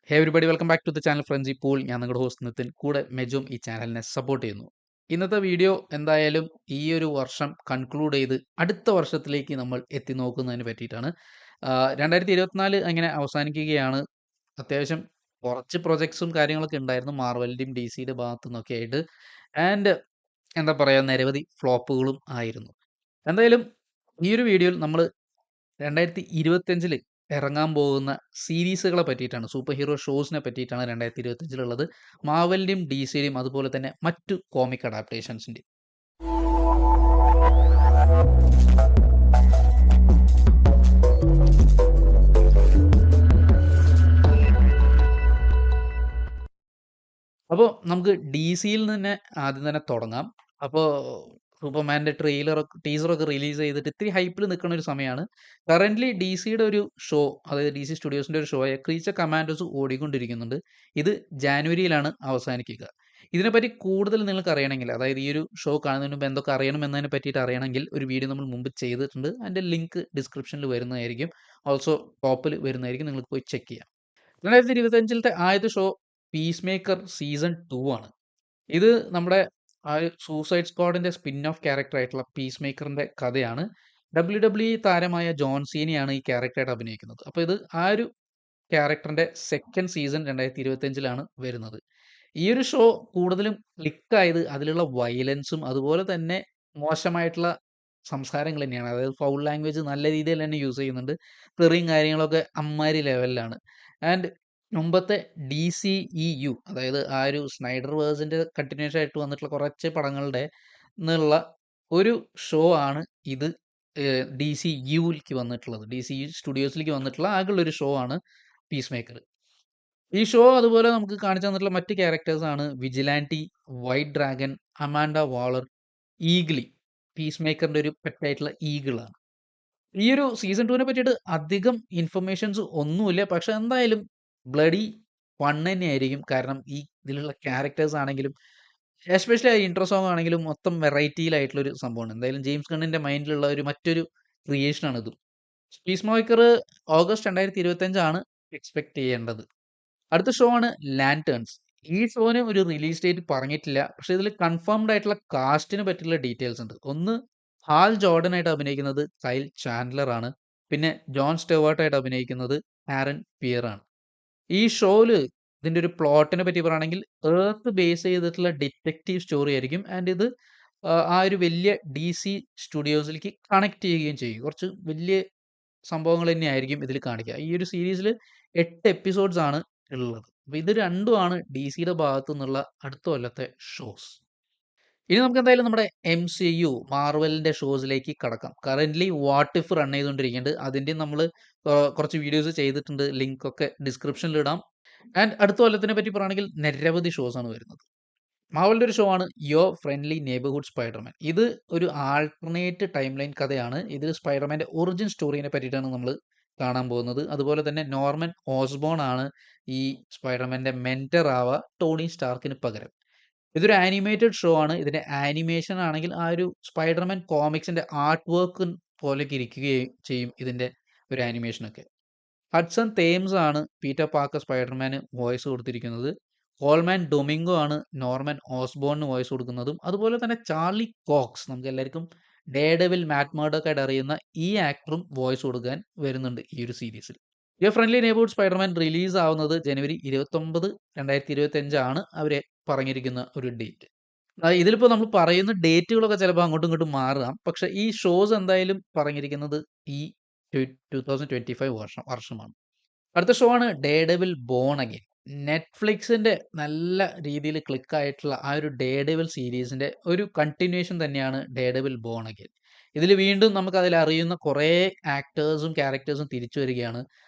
Hey everybody welcome back to the channel friends. ഇപ്പോൾ ഞാൻ നിങ്ങളുടെ ഹോസ്റ്റ് നിതിൻ, കൂടെ മെജും ഈ ചാനലിനെ സപ്പോർട്ട് ചെയ്യുന്നു. ഇന്നത്തെ വീഡിയോ എന്തായാലും ഈ ഒരു വർഷം കൺക്ലൂഡ് ചെയ്ത് അടുത്ത വർഷത്തിലേക്ക് നമ്മൾ എത്തി നോക്കുന്നതിന് പറ്റിയിട്ടാണ്. 2024 അങ്ങനെ അവസാനിക്കുകയാണ്. അത്യാവശ്യം കുറച്ച് പ്രൊജക്ട്സും കാര്യങ്ങളൊക്കെ ഉണ്ടായിരുന്നു മാർവലിൻ്റെയും ഡി സിയുടെ ഭാഗത്തു നിന്നൊക്കെ ആയിട്ട്. ആൻഡ് എന്താ പറയുക, നിരവധി ഫ്ലോപ്പുകളും ആയിരുന്നു. എന്തായാലും ഈ ഒരു വീഡിയോയിൽ നമ്മൾ 2025 ഇറങ്ങാൻ പോകുന്ന സീരീസുകളെ പറ്റിയിട്ടാണ്, സൂപ്പർ ഹീറോ ഷോസിനെ പറ്റിയിട്ടാണ് 2025 മാർവലിൻ്റെയും ഡി സിയുടെയും അതുപോലെ തന്നെ മറ്റു കോമിക് അഡാപ്റ്റേഷൻസിൻ്റെയും. അപ്പോൾ നമുക്ക് ഡി സിയിൽ തന്നെ ആദ്യം തന്നെ തുടങ്ങാം. അപ്പോൾ സൂപ്പർമാൻ്റെ ടീസറൊക്കെ റിലീസ് ചെയ്തിട്ട് ഇത്തിരി ഹൈപ്പിൽ നിൽക്കുന്ന ഒരു സമയമാണ്. കറൻ്റ്ലി ഡി സിയുടെ ഒരു ഷോ, അതായത് ഡി സി സ്റ്റുഡിയോസിൻ്റെ ഒരു ഷോയായ ക്രീച്ചർ കമാൻഡോസ് ഓടിക്കൊണ്ടിരിക്കുന്നുണ്ട്. ഇത് ജാനുവരിയിലാണ് അവസാനിക്കുക. ഇതിനെപ്പറ്റി കൂടുതൽ നിങ്ങൾക്ക് അറിയണമെങ്കിൽ, അതായത് ഈ ഒരു ഷോ കാണുന്നതിന് മുമ്പ് എന്തൊക്കെ അറിയണം എന്നതിനെ പറ്റിയിട്ട് അറിയണമെങ്കിൽ ഒരു വീഡിയോ നമ്മൾ മുമ്പ് ചെയ്തിട്ടുണ്ട്. അതിൻ്റെ ലിങ്ക് ഡിസ്ക്രിപ്ഷനിൽ വരുന്നതായിരിക്കും, ഓൾസോ ടോപ്പിൽ വരുന്നതായിരിക്കും. നിങ്ങൾക്ക് പോയി ചെക്ക് ചെയ്യാം. 2025 ആദ്യത്തെ ഷോ പീസ് മേക്കർ സീസൺ 2 ആണ്. ഇത് നമ്മുടെ ആ ഒരു സൂസൈഡ് സ്ക്വാഡിന്റെ സ്പിൻ ഓഫ് ക്യാരക്ടർ ആയിട്ടുള്ള പീസ് മേക്കറിന്റെ കഥയാണ്. WWE താരമായ ജോൺ സീനയാണ് ഈ ക്യാരക്ടറായിട്ട് അഭിനയിക്കുന്നത്. അപ്പോൾ ഇത് ആ ഒരു ക്യാരക്ടറിന്റെ സെക്കൻഡ് സീസൺ 2025 വരുന്നത്. ഈ ഒരു ഷോ കൂടുതലും ക്ലിക്കായത് അതിലുള്ള വയലൻസും അതുപോലെ തന്നെ മോശമായിട്ടുള്ള സംസാരങ്ങൾ തന്നെയാണ്. അതായത് ഫൗൾ ലാംഗ്വേജ് നല്ല രീതിയിൽ തന്നെ യൂസ് ചെയ്യുന്നുണ്ട്. തെറിയും കാര്യങ്ങളൊക്കെ അമ്മാരി ലെവലിലാണ്. ആൻഡ് മുമ്പത്തെ DCEU, അതായത് ആ ഒരു സ്നൈഡർ വേഴ്സിന്റെ കണ്ടിന്യൂഷൻ ആയിട്ട് വന്നിട്ടുള്ള കുറച്ച് പടങ്ങളുടെ നിന്നുള്ള ഒരു ഷോ ആണ് ഇത്. DCUലേക്ക് വന്നിട്ടുള്ളത്, DCU സ്റ്റുഡിയോസിലേക്ക് വന്നിട്ടുള്ള ആകെയുള്ള ഒരു ഷോ ആണ് പീസ് മേക്കർ. ഈ ഷോ അതുപോലെ നമുക്ക് കാണിച്ചു തന്നിട്ടുള്ള മറ്റ് ക്യാരക്ടേഴ്സ് ആണ് വിജിലാൻറ്റി, വൈറ്റ് ഡ്രാഗൺ, അമാൻഡ വാളർ, ഈഗിളി. പീസ് മേക്കറിന്റെ ഒരു പെറ്റായിട്ടുള്ള ഈഗിളാണ്. ഈ ഒരു സീസൺ 2 പറ്റിയിട്ട് അധികം ഇൻഫർമേഷൻസ് ഒന്നുമില്ല. പക്ഷെ എന്തായാലും ബ്ലഡി ഫൺ തന്നെയായിരിക്കും. കാരണം ഈ ഇതിലുള്ള ക്യാരക്ടേഴ്സ് ആണെങ്കിലും എസ്പെഷ്യലി ആ ഇൻട്രോ സോങ് ആണെങ്കിലും മൊത്തം വെറൈറ്റിയിലായിട്ടുള്ള ഒരു സംഭവമാണ്. എന്തായാലും ജെയിംസ് ഗണ്ണിന്റെ മൈൻഡിലുള്ള ഒരു മറ്റൊരു ക്രിയേഷനാണ് ഇത്. പീസ് മേക്കർ ഓഗസ്റ്റ് 2025 എക്സ്പെക്ട് ചെയ്യേണ്ടത്. അടുത്ത ഷോ ആണ് ലാൻറ്റേൺസ്. ഈ ഷോന് ഒരു റിലീസ് ഡേറ്റ് പറഞ്ഞിട്ടില്ല. പക്ഷെ ഇതിൽ കൺഫേംഡ് ആയിട്ടുള്ള കാസ്റ്റിനെ പറ്റിയുള്ള ഡീറ്റെയിൽസ് ഉണ്ട്. ഒന്ന്, ഹാൽ ജോർഡൻ ആയിട്ട് അഭിനയിക്കുന്നത് കൈൽ ചാൻഡലർ ആണ്. പിന്നെ ജോൺ സ്റ്റെവാർട്ട് ആയിട്ട് അഭിനയിക്കുന്നത് ആരൻ പിയർ ആണ്. ഈ ഷോയില് ഇതിന്റെ ഒരു പ്ലോട്ടിനെ പറ്റി പറയുകയാണെങ്കിൽ എർത്ത് ബേസ് ചെയ്തിട്ടുള്ള ഡിറ്റക്റ്റീവ് സ്റ്റോറി ആയിരിക്കും. ആൻഡ് ഇത് ആ ഒരു വലിയ DC സ്റ്റുഡിയോസിലേക്ക് കണക്ട് ചെയ്യുകയും ചെയ്യും. കുറച്ച് വലിയ സംഭവങ്ങൾ തന്നെയായിരിക്കും ഇതിൽ കാണിക്കുക. ഈ ഒരു സീരീസിൽ 8 എപ്പിസോഡ്സ് ആണ് ഉള്ളത്. അപ്പോൾ ഇത് രണ്ടുമാണ് DCയുടെ ഭാഗത്തു നിന്നുള്ള അടുത്ത കൊല്ലത്തെ ഷോസ്. ഇനി നമുക്ക് എന്തായാലും നമ്മുടെ MCU മാർവലിന്റെ ഷോസിലേക്ക് കടക്കാം. കറന്റ്ലി വാട്ട് ഇഫ് റൺ ചെയ്തുകൊണ്ടിരിക്കുന്നുണ്ട്. അതിന്റെ നമ്മൾ കുറച്ച് വീഡിയോസ് ചെയ്തിട്ടുണ്ട്. ലിങ്ക് ഒക്കെ ഡിസ്ക്രിപ്ഷനിൽ ഇടാം. ആൻഡ് അടുത്ത കൊല്ലത്തിനെ പറ്റി പറയുകയാണെങ്കിൽ നിരവധി ഷോസ് ആണ് വരുന്നത്. മാർവലിന്റെ ഒരു ഷോ ആണ് യുവർ ഫ്രണ്ട്ലി നെയ്ബർഹുഡ് സ്പൈഡർമാൻ. ഇത് ഒരു ആൾട്ടർനേറ്റ് ടൈം ലൈൻ കഥയാണ്. ഇതിൽ സ്പൈഡർമാന്റെ ഒറിജിൻ സ്റ്റോറിനെ പറ്റിയിട്ടാണ് നമ്മൾ കാണാൻ പോകുന്നത്. അതുപോലെ തന്നെ നോർമൻ ഓസ്ബോൺ ആണ് ഈ സ്പൈഡർമാന്റെ മെന്റർ ആവുക ടോണി സ്റ്റാർക്കിന് പകരം. ഇതൊരു ആനിമേറ്റഡ് ഷോ ആണ്. ഇതിന്റെ ആനിമേഷൻ ആണെങ്കിൽ ആ ഒരു സ്പൈഡർമാൻ കോമിക്സിന്റെ ആർട്ട് വർക്ക് പോലെയൊക്കെ ഇരിക്കുകയും ചെയ്യും ഇതിന്റെ ഒരു ആനിമേഷനൊക്കെ. ഹഡ്സൺ തേംസ് ആണ് പീറ്റർ പാർക്കർ സ്പൈഡർമാന് വോയിസ് കൊടുത്തിരിക്കുന്നത്. കോൾമാൻ ഡൊമിംഗോ ആണ് നോർമൻ ഓസ്ബോണിന് വോയിസ് കൊടുക്കുന്നതും. അതുപോലെ തന്നെ ചാർലി കോക്സ്, നമുക്ക് എല്ലാവർക്കും ഡെയർഡെവിൽ, മാറ്റ് മർഡോക്ക് ആയിട്ട് അറിയുന്ന ഈ ആക്ടറും വോയിസ് കൊടുക്കാൻ വരുന്നുണ്ട് ഈ ഒരു സീരീസിൽ. Your friendly neighbourhood Spiderman release ആവുന്നത് ജനുവരി 29, 2025 അവരെ പറഞ്ഞിരിക്കുന്ന ഒരു ഡേറ്റ്. ഇതിലിപ്പോൾ നമ്മൾ പറയുന്ന ഡേറ്റുകളൊക്കെ ചിലപ്പോൾ അങ്ങോട്ടും ഇങ്ങോട്ടും മാറാം. പക്ഷെ ഈ ഷോസ് എന്തായാലും പറഞ്ഞിരിക്കുന്നത് ഈ 2025 വർഷമാണ്. അടുത്ത ഷോ ആണ് ഡെയർഡെവിൽ ബോൺ അഗെയിൻ. നെറ്റ്ഫ്ലിക്സിന്റെ നല്ല രീതിയിൽ ക്ലിക്കായിട്ടുള്ള ആ ഒരു ഡെയർഡെവിൽ സീരീസിന്റെ ഒരു കണ്ടിന്യൂഷൻ തന്നെയാണ് ഡെയർഡെവിൽ ബോൺ അഗെയിൻ. ഇതിൽ വീണ്ടും നമുക്ക് അതിൽ അറിയുന്ന കുറേ ആക്ടേഴ്സും ക്യാരക്ടേഴ്സും തിരിച്ചു വരികയാണ്.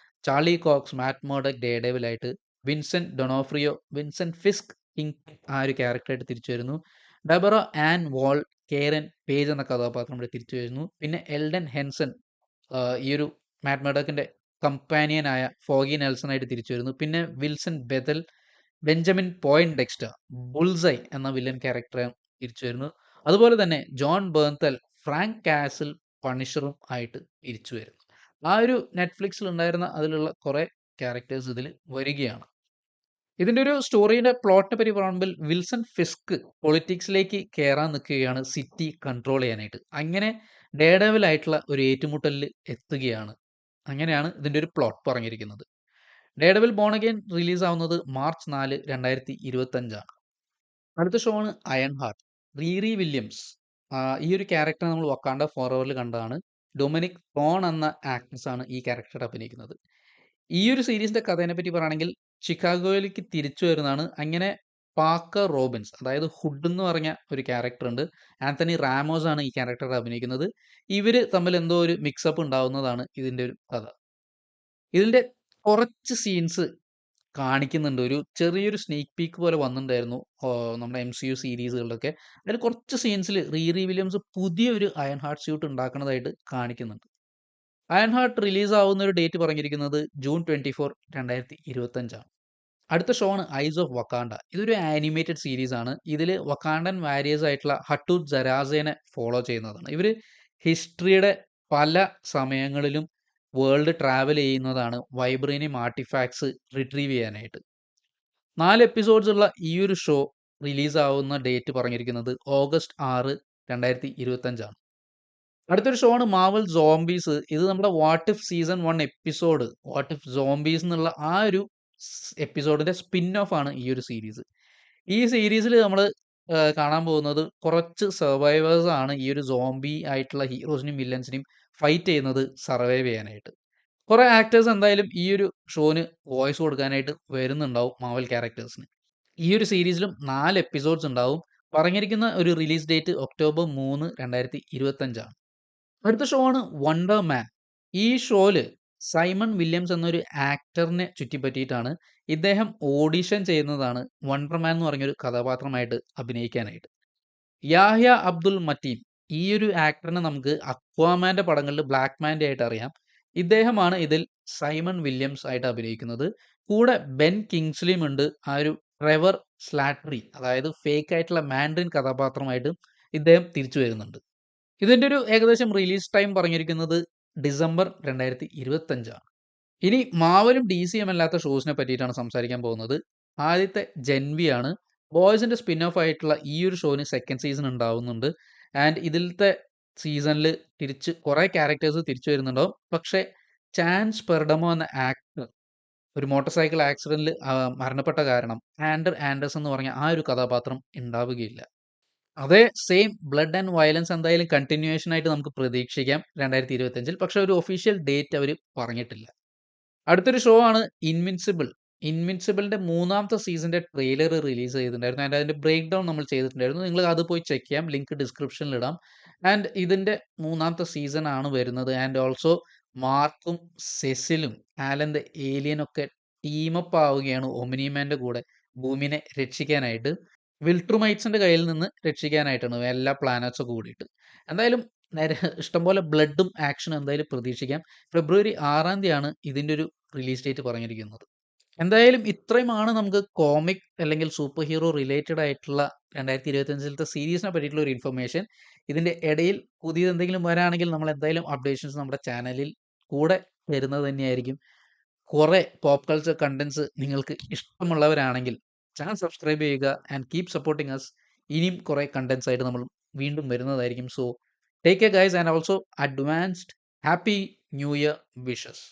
ചാർലി കോക്സ് മാറ്റ് മർഡോക്ക് ഡെയർഡെവിൽ ആയിട്ട്, വിൻസെന്റ് ഡൊണോഫ്രിയോ, വിൻസെന്റ് ഫിസ്ക് കിങ് ആ ഒരു ക്യാരക്ടറായിട്ട് തിരിച്ചു വരുന്നു. ഡെബറ ആൻ വാൾ, കേരൻ പേജ് എന്ന കഥാപാത്രം ഇവിടെ തിരിച്ചു വരുന്നു. പിന്നെ എൽഡൻ ഹെൻസൺ ഈ ഒരു മാറ്റ് മർഡോക്കിന്റെ കമ്പാനിയനായ ഫോഗി നെൽസൺ ആയിട്ട് തിരിച്ചു വരുന്നു. പിന്നെ Wilson Bethell, Benjamin point Dexter, bull's eye എന്ന വില്ലൻ ക്യാരക്ടർ തിരിച്ചു വരുന്നു. അതുപോലെ തന്നെ ജോൺ ബേർത്തൽ, ഫ്രാങ്ക് കാസിൽ പണിഷറും ആയിട്ട് തിരിച്ചു വരുന്നു. ആ ഒരു നെറ്റ്ഫ്ലിക്സിൽ ഉണ്ടായിരുന്ന അതിലുള്ള കുറെ ക്യാരക്ടേഴ്സ് ഇതിൽ വരികയാണ്. ഇതിന്റെ ഒരു സ്റ്റോറിയുടെ പ്ലോട്ടിനെ പറ്റി പറയുമ്പോൾ വിൽസൺ ഫിസ്ക് പൊളിറ്റിക്സിലേക്ക് കയറാൻ നിൽക്കുകയാണ് സിറ്റി കൺട്രോൾ ചെയ്യാനായിട്ട്. അങ്ങനെ ഡെയർഡെവിൽ ആയിട്ടുള്ള ഒരു ഏറ്റുമുട്ടലിൽ എത്തുകയാണ്. അങ്ങനെയാണ് ഇതിന്റെ ഒരു പ്ലോട്ട് പറഞ്ഞിരിക്കുന്നത്. ഡെയർഡെവിൽ ബോൺ അഗൈൻ റിലീസ് ആവുന്നത് മാർച്ച് 4, 2025 ആണ്. അടുത്ത ഷോ ആണ് അയൺ ഹാർട്ട്. റീറി വില്യംസ് ഈ ഒരു ക്യാരക്ടർ നമ്മൾ വക്കാണ്ട ഫോറവറിൽ കണ്ടതാണ്. ഡൊമിനിക് തോൺ എന്ന ആക്ട്രസ് ആണ് ഈ ക്യാരക്ടർ അഭിനയിക്കുന്നത്. ഈ ഒരു സീരീസിന്റെ കഥേനെ പറ്റി പറയുകയാണെങ്കിൽ ചിക്കാഗോയിലേക്ക് തിരിച്ചു വരുന്നതാണ്. അങ്ങനെ പാക്കർ റോബിൻസ്, അതായത് ഹുഡ് എന്ന് പറഞ്ഞ ഒരു ക്യാരക്ടർ ഉണ്ട്. ആന്റണി റാമോസ് ആണ് ഈ ക്യാരക്ടർ അഭിനയിക്കുന്നത്. ഇവര് തമ്മിൽ എന്തോ ഒരു മിക്സപ്പ് ഉണ്ടാവുന്നതാണ് ഇതിന്റെ ഒരു കഥ. ഇതിന്റെ കുറച്ച് സീൻസ് കാണിക്കുന്നുണ്ട്. ഒരു ചെറിയൊരു സ്നേക്ക് പീക്ക് പോലെ വന്നിട്ടുണ്ടായിരുന്നു നമ്മുടെ MCU സീരീസുകളിലൊക്കെ. അതിൽ കുറച്ച് സീൻസിൽ റീറി വില്യംസ് പുതിയൊരു അയൺ ഹാർട്ട് സ്യൂട്ട് ഉണ്ടാക്കുന്നതായിട്ട് കാണിക്കുന്നുണ്ട്. അയൺ ഹാർട്ട് റിലീസ് ആവുന്ന ഒരു ഡേറ്റ് പറഞ്ഞിരിക്കുന്നത് ജൂൺ 24, 2025 ആണ്. അടുത്ത ഷോ ആണ് ഐസ് ഓഫ് വക്കാണ്ട. ഇതൊരു ആനിമേറ്റഡ് സീരീസ് ആണ്. ഇതിൽ വക്കാണ്ടൻ വാരിയേഴ്സ് ആയിട്ടുള്ള ഹട്ടൂട്ട് ജരാസേനെ ഫോളോ ചെയ്യുന്നതാണ്. ഇവര് ഹിസ്റ്ററിയുടെ പല സമയങ്ങളിലും വേൾഡ് ട്രാവൽ ചെയ്യുന്നതാണ് വൈബ്രേനിയം ആർട്ടിഫാക്ട്സ് റിട്രീവ് ചെയ്യാനായിട്ട്. 4 എപ്പിസോഡ്സ് ഉള്ള ഈ ഒരു ഷോ റിലീസ് ആവുന്ന ഡേറ്റ് പറഞ്ഞിരിക്കുന്നത് ഓഗസ്റ്റ് 6, 2025 ആണ്. അടുത്തൊരു ഷോ ആണ് മാവൽ സോംബീസ്. ഇത് നമ്മുടെ what if season 1 episode what if zombies എന്നുള്ള ആ ഒരു എപ്പിസോഡിന്റെ സ്പിൻ ഓഫ് ആണ് ഈ ഒരു സീരീസ്. ഈ സീരീസിൽ നമ്മൾ കാണാൻ പോകുന്നത് കുറച്ച് സർവൈവേഴ്സ് ആണ് ഈ ഒരു സോംബി ആയിട്ടുള്ള ഹീറോസിനെയും വില്ലൻസിനെയും ഫൈറ്റ് ചെയ്യുന്നത് സർവൈവ് ചെയ്യാനായിട്ട്. കുറെ ആക്ടേഴ്സ് എന്തായാലും ഈ ഒരു ഷോന് വോയിസ് കൊടുക്കാനായിട്ട് വരുന്നുണ്ടാവും മാവൽ ക്യാരക്ടേഴ്സിന്. ഈ ഒരു സീരീസിലും 4 എപ്പിസോഡ്സ് ഉണ്ടാവും. പറഞ്ഞിരിക്കുന്ന ഒരു റിലീസ് ഡേറ്റ് ഒക്ടോബർ 3, 2025 ആണ്. അടുത്ത ഷോ ആണ് വണ്ടർ മാൻ. ഈ ഷോയില് സൈമൺ വില്യംസ് എന്നൊരു ആക്ടറിനെ ചുറ്റിപ്പറ്റിയിട്ടാണ്. ഇദ്ദേഹം ഓഡിഷൻ ചെയ്യുന്നതാണ് വണ്ടർ മാൻ എന്ന് പറഞ്ഞൊരു കഥാപാത്രമായിട്ട് അഭിനയിക്കാനായിട്ട്. യാഹ്യ അബ്ദുൽ മറ്റീൻ, ഈ ഒരു ആക്ടറിനെ നമുക്ക് അക്വാമാന്റെ പടങ്ങളിൽ ബ്ലാക്ക് മാൻ്റെ ആയിട്ട് അറിയാം. ഇദ്ദേഹമാണ് ഇതിൽ സൈമൺ വില്യംസ് ആയിട്ട് അഭിനയിക്കുന്നത്. കൂടെ ബെൻ കിങ്സ്ലിയും ഉണ്ട്. ആ ഒരു ട്രെവർ സ്ലാറ്ററി, അതായത് ഫേക്ക് ആയിട്ടുള്ള മാൻഡ്രിൻ കഥാപാത്രമായിട്ട് ഇദ്ദേഹം തിരിച്ചു വരുന്നുണ്ട്. ഇതിന്റെ ഒരു ഏകദേശം റിലീസ് ടൈം പറഞ്ഞിരിക്കുന്നത് ഡിസംബർ 2025 ആണ്. ഇനി മാവലും DCയും അല്ലാത്ത ഷോസിനെ പറ്റിയിട്ടാണ് സംസാരിക്കാൻ പോകുന്നത്. ആദ്യത്തെ ജെൻവി ആണ്. ബോയ്സിന്റെ സ്പിൻ ഓഫ് ആയിട്ടുള്ള ഈ ഒരു ഷോന് സെക്കൻഡ് സീസൺ ഉണ്ടാവുന്നുണ്ട്. ആൻഡ് ഇതിലത്തെ സീസണിൽ തിരിച്ച് കുറെ ക്യാരക്ടേഴ്സ് തിരിച്ചു വരുന്നുണ്ടാവും. പക്ഷേ ചാൻസ് പെർഡമോ എന്ന ആക്ടർ ഒരു മോട്ടോർ സൈക്കിൾ ആക്സിഡന്റിൽ മരണപ്പെട്ട കാരണം ആൻഡേഴ്സൺ എന്ന് പറഞ്ഞ ആ ഒരു കഥാപാത്രം ഉണ്ടാവുകയില്ല. അതേ സെയിം ബ്ലഡ് ആൻഡ് വയലൻസ് എന്തായാലും കണ്ടിന്യൂവേഷൻ ആയിട്ട് നമുക്ക് പ്രതീക്ഷിക്കാം 2025. പക്ഷെ ഒരു ഒഫീഷ്യൽ ഡേറ്റ് അവർ പറഞ്ഞിട്ടില്ല. അടുത്തൊരു ഷോ ആണ് ഇൻവിൻസിബിൾ. ഇൻവിൻസിബിളിന്റെ 3ാമത്തെ സീസണിന്റെ ട്രെയിലർ റിലീസ് ചെയ്തിട്ടുണ്ടായിരുന്നു. ആൻഡ് അതിന്റെ ബ്രേക്ക് ഡൗൺ നമ്മൾ ചെയ്തിട്ടുണ്ടായിരുന്നു. നിങ്ങൾ അത് പോയി ചെക്ക് ചെയ്യാം. ലിങ്ക് ഡിസ്ക്രിപ്ഷനിൽ ഇടാം. ആൻഡ് ഇതിന്റെ 3ാമത്തെ സീസൺ ആണ് വരുന്നത്. ആൻഡ് ഓൾസോ മാർക്കും സെസിലും ആലൻ ദ ഏലിയനും ഒക്കെ ടീമപ്പ് ആവുകയാണ് ഒമിനിമാന്റെ കൂടെ ഭൂമിനെ രക്ഷിക്കാനായിട്ട്. വിൽട്രുമൈറ്റ്സിന്റെ കയ്യിൽ നിന്ന് രക്ഷിക്കാനായിട്ടാണ് എല്ലാ പ്ലാനറ്റ്സ് ഒക്കെ കൂടിയിട്ട്. എന്തായാലും ഇഷ്ടംപോലെ ബ്ലഡും ആക്ഷനും എന്തായാലും പ്രതീക്ഷിക്കാം. ഫെബ്രുവരി 6-ാം തീയതിയാണ് ഇതിന്റെ ഒരു റിലീസ് ഡേറ്റ് പറഞ്ഞിരിക്കുന്നത്. എന്തായാലും ഇത്രയുമാണ് നമുക്ക് കോമിക് അല്ലെങ്കിൽ സൂപ്പർ ഹീറോ റിലേറ്റഡ് ആയിട്ടുള്ള 2025-ലത്തെ സീരീസിനെ പറ്റിയിട്ടുള്ള ഒരു ഇൻഫർമേഷൻ. ഇതിന്റെ ഇടയിൽ പുതിയത് എന്തെങ്കിലും വരാണെങ്കിൽ നമ്മൾ എന്തായാലും അപ്ഡേഷൻസ് നമ്മുടെ ചാനലിൽ കൂടെ തരുന്നത് തന്നെയായിരിക്കും. കുറെ പോപ്പ് കൾച്ചർ കണ്ടന്റ്സ് നിങ്ങൾക്ക് ഇഷ്ടമുള്ളവരാണെങ്കിൽ ചാനൽ സബ്സ്ക്രൈബ് ചെയ്യുക ആൻഡ് കീപ് സപ്പോർട്ടിങ് അസ്. ഇനിയും കുറെ കണ്ടന്റ്സ് ആയിട്ട് നമ്മൾ വീണ്ടും വരുന്നതായിരിക്കും. So take care guys and also advanced happy new year wishes.